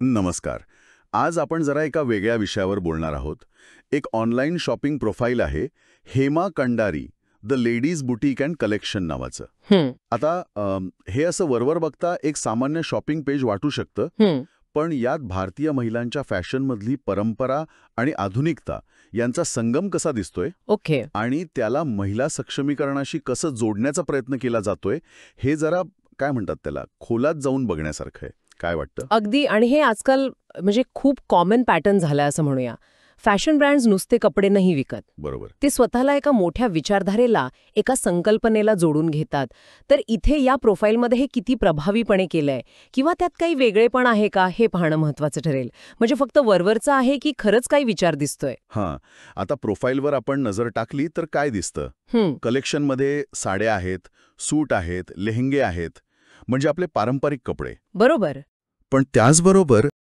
नमस्कार. आज आपण जरा एका वेगळ्या विषयावर बोलणार आहोत. एक ऑनलाईन शॉपिंग प्रोफाईल आहे, Hema Kandari, the ladies boutique and collection नावाचं. हं, आता हे असं वरवर बघता एक सामान्य शॉपिंग पेज वाटू शकतं, हं. पण यात भारतीय महिलांच्या फॅशनमधली परंपरा आणि आधुनिकता यांचा संगम कसा दिसतोय ओके. आणि त्याला महिला सक्षमीकरणाशी कसं जोडण्याचा प्रयत्न केला जातोय, हे जरा काय म्हणतात त्याला खोलात जाऊन बघण्यासारखं आहे. काय वाटतं? अगदी. आणि हे आजकाल म्हणजे खूप कॉमन पॅटर्न झालाय असं म्हणूया. फॅशन ब्रँड्स नुसते कपडे नाही विकत. बरोबर. ते स्वतःला एका मोठ्या विचारधारेला, एका संकल्पनेला जोडून घेतात. तर इथे या प्रोफाईलमध्ये हे किती प्रभावीपणे केलंय किंवा त्यात काही वेगळेपण आहे का हे पाहणं महत्त्वाचं ठरेल. म्हणजे फक्त वरवरचं आहे की खरंच काही विचार दिसतोय. हां, आता प्रोफाईलवर आपण नजर टाकली तर काय दिसतं? हं, कलेक्शनमध्ये साड्या आहेत, सूट आहेत, लेहंगे आहेत, म्हणजे आपले पारंपरिक कपडे. बरोबर. पण त्याचबरोबर